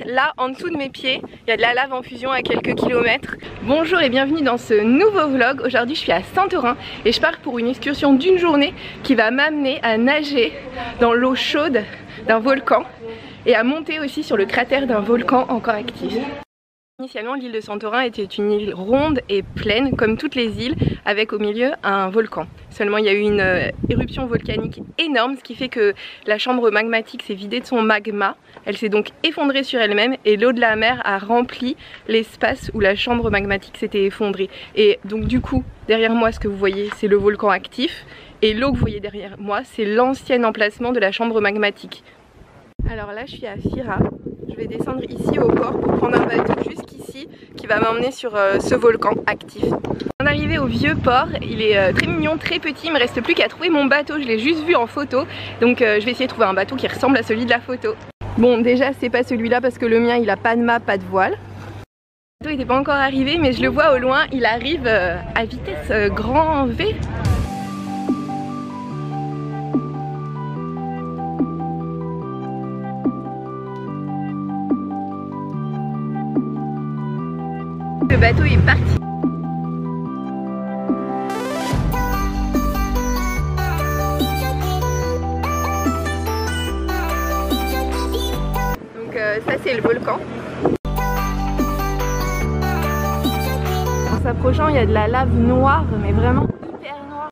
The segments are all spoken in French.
Là, en dessous de mes pieds, il y a de la lave en fusion à quelques kilomètres. Bonjour et bienvenue dans ce nouveau vlog. Aujourd'hui, je suis à Santorin et je pars pour une excursion d'une journée qui va m'amener à nager dans l'eau chaude d'un volcan et à monter aussi sur le cratère d'un volcan encore actif. Initialement, l'île de Santorin était une île ronde et pleine, comme toutes les îles, avec au milieu un volcan. Seulement, il y a eu une éruption volcanique énorme, ce qui fait que la chambre magmatique s'est vidée de son magma. Elle s'est donc effondrée sur elle-même et l'eau de la mer a rempli l'espace où la chambre magmatique s'était effondrée. Et donc du coup, derrière moi, ce que vous voyez, c'est le volcan actif. Et l'eau que vous voyez derrière moi, c'est l'ancien emplacement de la chambre magmatique. Alors là, je suis à Fira. Je vais descendre ici au port pour prendre un bateau jusqu'ici qui va m'emmener sur ce volcan actif. On est arrivé au vieux port, il est très mignon, très petit, il me reste plus qu'à trouver mon bateau, je l'ai juste vu en photo. Donc je vais essayer de trouver un bateau qui ressemble à celui de la photo. Bon, déjà c'est pas celui-là parce que le mien il a pas de mât, pas de voile. Le bateau n'était pas encore arrivé mais je le vois au loin, il arrive à vitesse grand V. Le bateau est parti. Donc ça c'est le volcan. En s'approchant il y a de la lave noire, mais vraiment hyper noire.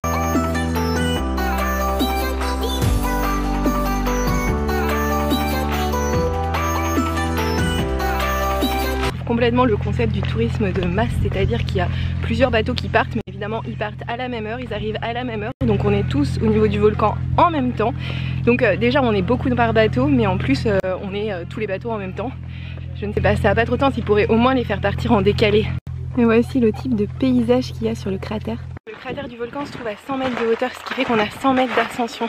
Complètement le concept du tourisme de masse, c'est-à-dire qu'il y a plusieurs bateaux qui partent, mais évidemment ils partent à la même heure, ils arrivent à la même heure, donc on est tous au niveau du volcan en même temps. Donc déjà on est beaucoup par bateau, mais en plus on est tous les bateaux en même temps. Je ne sais pas, ça n'a pas trop de temps, ils pourraient au moins les faire partir en décalé. Et voici le type de paysage qu'il y a sur le cratère. Le cratère du volcan se trouve à 100 mètres de hauteur, ce qui fait qu'on a 100 mètres d'ascension.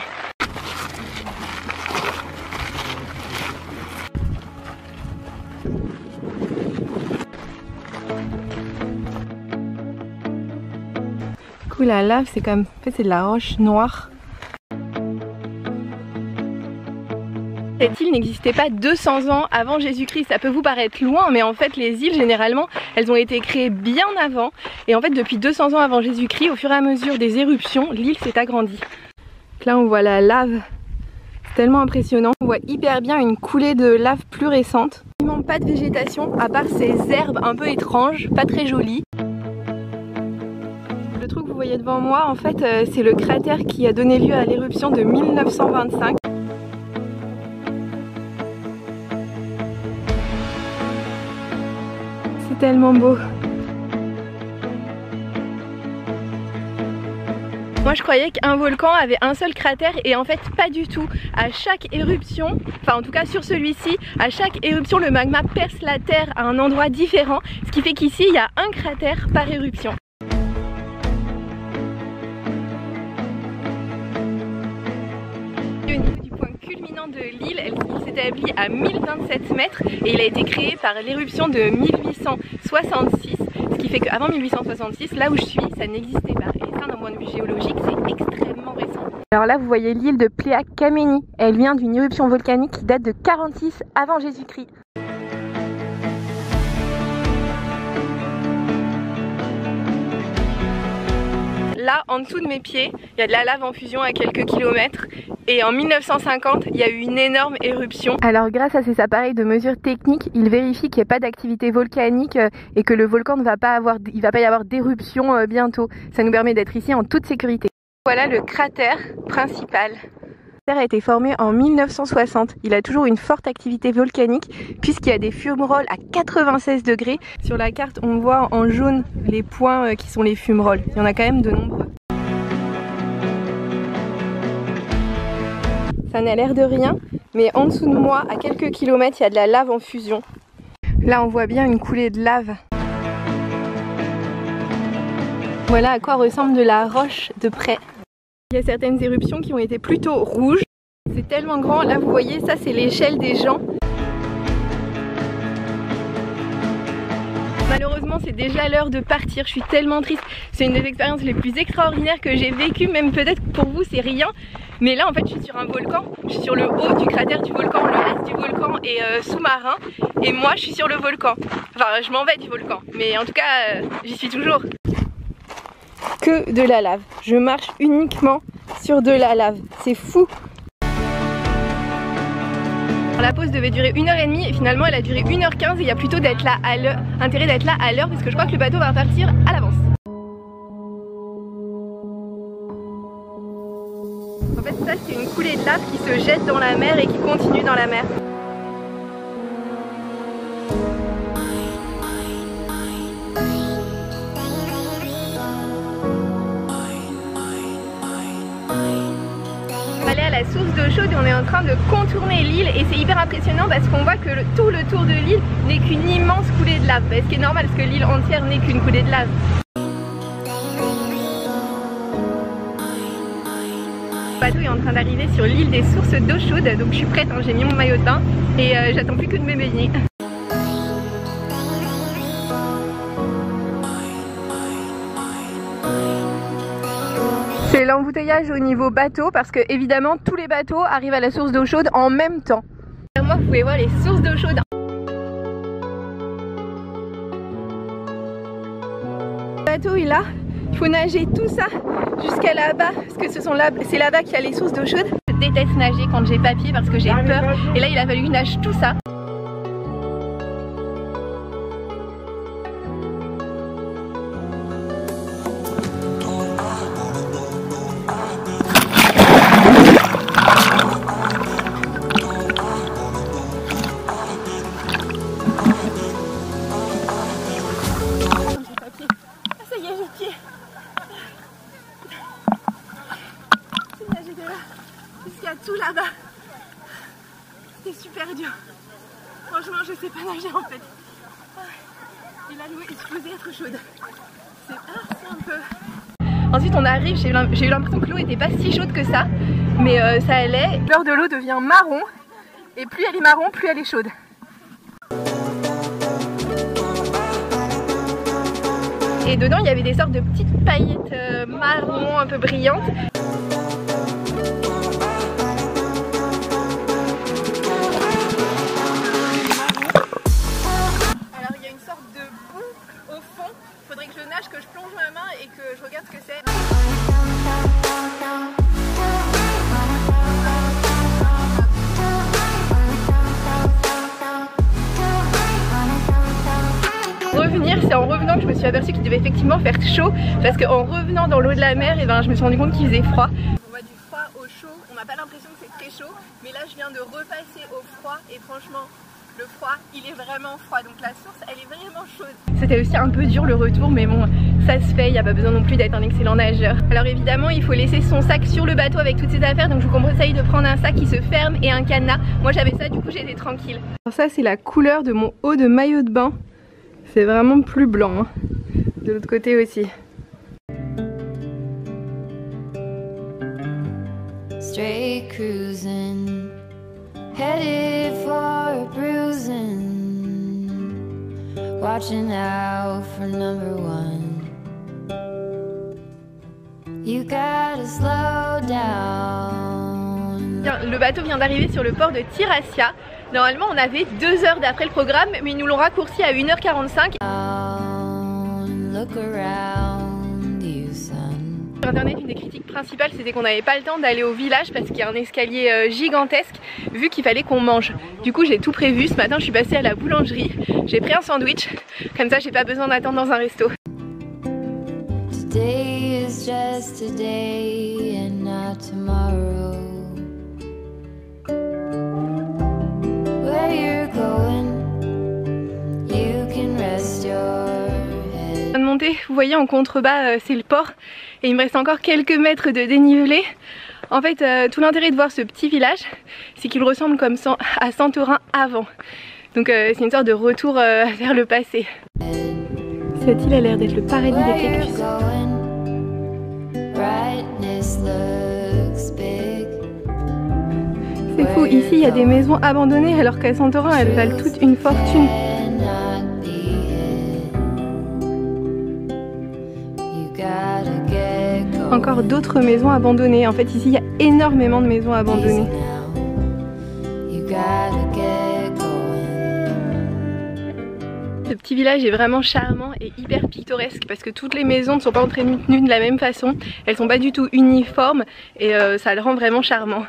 La lave c'est comme, en fait c'est de la roche noire. Cette île n'existait pas 200 ans avant Jésus-Christ. Ça peut vous paraître loin, mais en fait les îles généralement elles ont été créées bien avant. Et en fait depuis 200 ans avant Jésus-Christ, au fur et à mesure des éruptions, l'île s'est agrandie. Donc là on voit la lave, c'est tellement impressionnant. On voit hyper bien une coulée de lave plus récente. Vraiment pas de végétation à part ces herbes un peu étranges, pas très jolies. Le truc que vous voyez devant moi, en fait, c'est le cratère qui a donné lieu à l'éruption de 1925. C'est tellement beau. Moi je croyais qu'un volcan avait un seul cratère et en fait pas du tout. À chaque éruption, enfin en tout cas sur celui-ci, à chaque éruption le magma perce la terre à un endroit différent. Ce qui fait qu'ici il y a un cratère par éruption. Au niveau du point culminant de l'île, elle s'établit à 1027 mètres et il a été créé par l'éruption de 1866, ce qui fait qu'avant 1866, là où je suis, ça n'existait pas. Et ça, d'un point de vue géologique, c'est extrêmement récent. Alors là, vous voyez l'île de Plea Kameni. Elle vient d'une éruption volcanique qui date de 46 avant Jésus-Christ. Là, en dessous de mes pieds, il y a de la lave en fusion à quelques kilomètres. Et en 1950, il y a eu une énorme éruption. Alors grâce à ces appareils de mesure technique, il vérifie qu'il n'y ait pas d'activité volcanique et que le volcan ne va pas avoir, il va pas y avoir d'éruption bientôt. Ça nous permet d'être ici en toute sécurité. Voilà le cratère principal. Le cratère a été formé en 1960. Il a toujours une forte activité volcanique puisqu'il y a des fumerolles à 96 degrés. Sur la carte, on voit en jaune les points qui sont les fumerolles. Il y en a quand même de nombreux. Ça n'a l'air de rien, mais en dessous de moi, à quelques kilomètres, il y a de la lave en fusion. Là, on voit bien une coulée de lave. Voilà à quoi ressemble de la roche de près. Il y a certaines éruptions qui ont été plutôt rouges. C'est tellement grand. Là, vous voyez, ça, c'est l'échelle des gens. On a Malheureusement c'est déjà l'heure de partir, je suis tellement triste. C'est une des expériences les plus extraordinaires que j'ai vécues, même peut-être pour vous c'est rien. Mais là en fait je suis sur un volcan, je suis sur le haut du cratère du volcan, le reste du volcan est sous-marin. Et moi je suis sur le volcan, enfin je m'en vais du volcan, mais en tout cas j'y suis toujours. Que de la lave, je marche uniquement sur de la lave, c'est fou. La pause devait durer 1h30 et finalement elle a duré 1h15 et il y a plutôt intérêt d'être là à l'heure parce que je crois que le bateau va partir à l'avance. En fait ça c'est une coulée de lave qui se jette dans la mer et qui continue dans la mer. La source d'eau chaude et on est en train de contourner l'île et c'est hyper impressionnant parce qu'on voit que tout le tour de l'île n'est qu'une immense coulée de lave, ce qui est normal parce que l'île entière n'est qu'une coulée de lave. Le bateau est en train d'arriver sur l'île des sources d'eau chaude, donc je suis prête, hein, j'ai mis mon maillot de bain et j'attends plus que de me baigner. C'est l'embouteillage au niveau bateau parce que évidemment tous les bateaux arrivent à la source d'eau chaude en même temps. Moi vous pouvez voir les sources d'eau chaude. Le bateau est là, il faut nager tout ça jusqu'à là-bas parce que c'est là-bas qu'il y a les sources d'eau chaude. Je déteste nager quand j'ai papier parce que j'ai peur et là il a fallu que je nage tout ça. Jusqu'à tout là-bas. C'était super dur. Franchement, je sais pas nager en fait. Et là, l'eau est supposée être chaude. C'est un peu. Ensuite, on arrive. J'ai eu l'impression que l'eau était pas si chaude que ça, mais ça allait. L'heure de l'eau devient marron, et plus elle est marron, plus elle est chaude. Et dedans, il y avait des sortes de petites paillettes marron un peu brillantes. Que je plonge ma main et que je regarde ce que c'est. Revenir, c'est en revenant que je me suis aperçue qu'il devait effectivement faire chaud parce qu'en revenant dans l'eau de la mer, je me suis rendu compte qu'il faisait froid. On voit du froid au chaud, on n'a pas l'impression que c'est très chaud, mais là je viens de repasser au froid et franchement le froid il est vraiment froid, donc la source elle est vraiment chaude. C'était aussi un peu dur le retour mais bon ça se fait, il n'y a pas besoin non plus d'être un excellent nageur. Alors évidemment il faut laisser son sac sur le bateau avec toutes ses affaires, donc je vous conseille de prendre un sac qui se ferme et un cadenas. Moi j'avais ça, du coup j'étais tranquille. Alors ça c'est la couleur de mon haut de maillot de bain, c'est vraiment plus blanc hein. De l'autre côté aussi. Straight cruising, headed for a bruising, watching out for number one. You gotta slow down. Le bateau vient d'arriver sur le port de Tirasia. Normalement on avait 2 heures d'après le programme, mais ils nous l'ont raccourci à 1h45. Look around you, son. Sur internet, une des critiques principales c'était qu'on n'avait pas le temps d'aller au village parce qu'il y a un escalier gigantesque vu qu'il fallait qu'on mange. Du coup j'ai tout prévu, ce matin je suis passée à la boulangerie, j'ai pris un sandwich, comme ça j'ai pas besoin d'attendre dans un resto. Today is just today and not tomorrow. Where you're going, you can rest your head. De monter, vous voyez en contrebas c'est le port et il me reste encore quelques mètres de dénivelé. En fait tout l'intérêt de voir ce petit village c'est qu'il ressemble comme à Santorin avant. Donc c'est une sorte de retour vers le passé. Cette île a l'air d'être le paradis des cactus. C'est fou, ici il y a des maisons abandonnées alors qu'à Santorin elles valent toute une fortune. encore d'autres maisons abandonnées. En fait ici il y a énormément de maisons abandonnées. Ce petit village est vraiment charmant et hyper pittoresque parce que toutes les maisons ne sont pas entretenues de la même façon. Elles sont pas du tout uniformes et ça le rend vraiment charmant.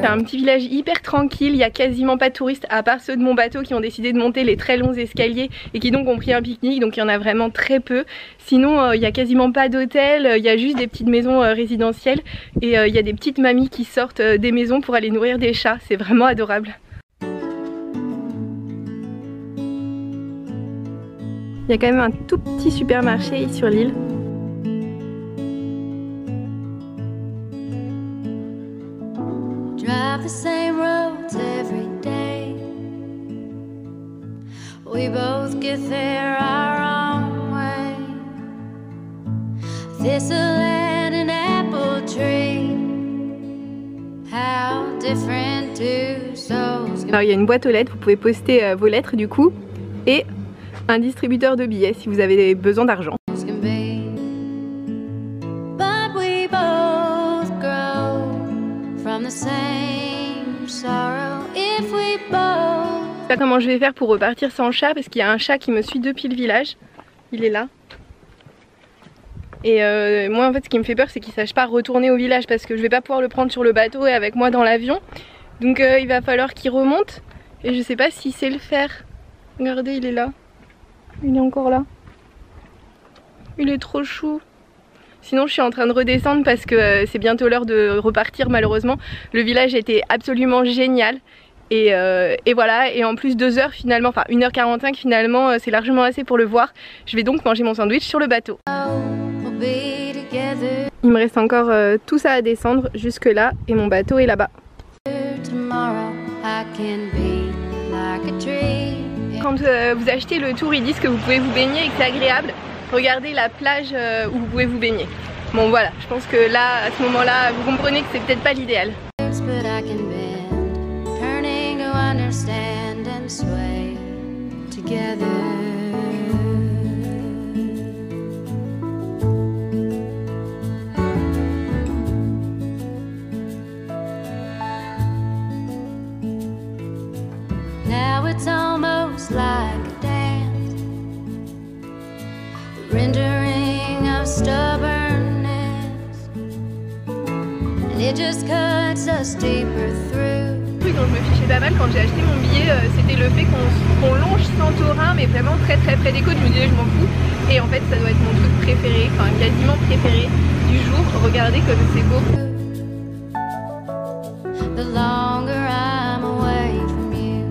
C'est un petit village hyper tranquille, il n'y a quasiment pas de touristes à part ceux de mon bateau qui ont décidé de monter les très longs escaliers et qui donc ont pris un pique-nique, donc il y en a vraiment très peu. Sinon il n'y a quasiment pas d'hôtel, il y a juste des petites maisons résidentielles et il y a des petites mamies qui sortent des maisons pour aller nourrir des chats, c'est vraiment adorable. Il y a quand même un tout petit supermarché sur l'île. Drive the same roads every day. We both get there our own way. Thistle and an apple tree. How different two souls. Alors il y a une boîte aux lettres, vous pouvez poster vos lettres du coup, et un distributeur de billets si vous avez besoin d'argent. Je sais pas comment je vais faire pour repartir sans chat parce qu'il y a un chat qui me suit depuis le village. Il est là. Et moi en fait ce qui me fait peur c'est qu'il sache pas retourner au village parce que je vais pas pouvoir le prendre sur le bateau et avec moi dans l'avion. Donc il va falloir qu'il remonte et je sais pas s'il sait le faire. Regardez, il est là. Il est encore là. Il est trop chou. Sinon je suis en train de redescendre parce que c'est bientôt l'heure de repartir malheureusement. Le village était absolument génial. Et voilà, et en plus 2 heures finalement, enfin 1h45 finalement, c'est largement assez pour le voir. Je vais donc manger mon sandwich sur le bateau. Il me reste encore tout ça à descendre jusque là et mon bateau est là-bas. Quand vous achetez le tour, ils disent que vous pouvez vous baigner et que c'est agréable. Regardez la plage où vous pouvez vous baigner. Bon voilà, je pense que là, à ce moment-là, vous comprenez que c'est peut-être pas l'idéal. Now it's almost like a dance, rendering of stubbornness, and it just cuts us deeper through. Dont je me fichais pas mal quand j'ai acheté mon billet, c'était le fait qu'on longe Santorin mais vraiment très très près des côtes. Je me disais je m'en fous et en fait ça doit être mon truc préféré, enfin quasiment préféré du jour. Regardez comme c'est beau. The longer I'm away from you,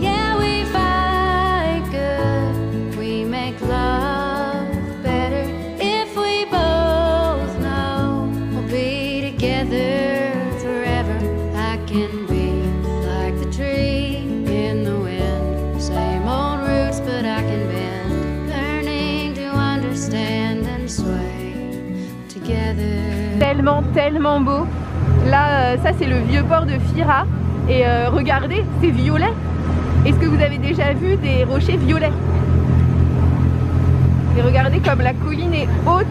yeah we fight good, we make love better if we both know we'll be together forever. I can be like the tree in the wind, same old roots but I can bend, learning to understand and sway together. Tellement beau. Là, ça c'est le vieux port de Fira et regardez, c'est violet. Est-ce que vous avez déjà vu des rochers violets? Et regardez comme la colline est haute.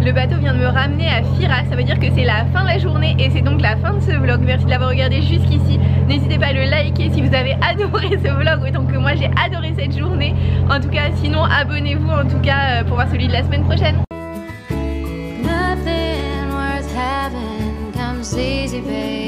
Le bateau vient de me ramener à Fira, ça veut dire que c'est la fin de la journée et c'est donc la fin de ce vlog. Merci de l'avoir regardé jusqu'ici. N'hésitez pas à le liker si vous avez adoré ce vlog autant que moi j'ai adoré cette journée. En tout cas, sinon abonnez-vous en tout cas pour voir celui de la semaine prochaine. Nothing worth having comes easy, baby.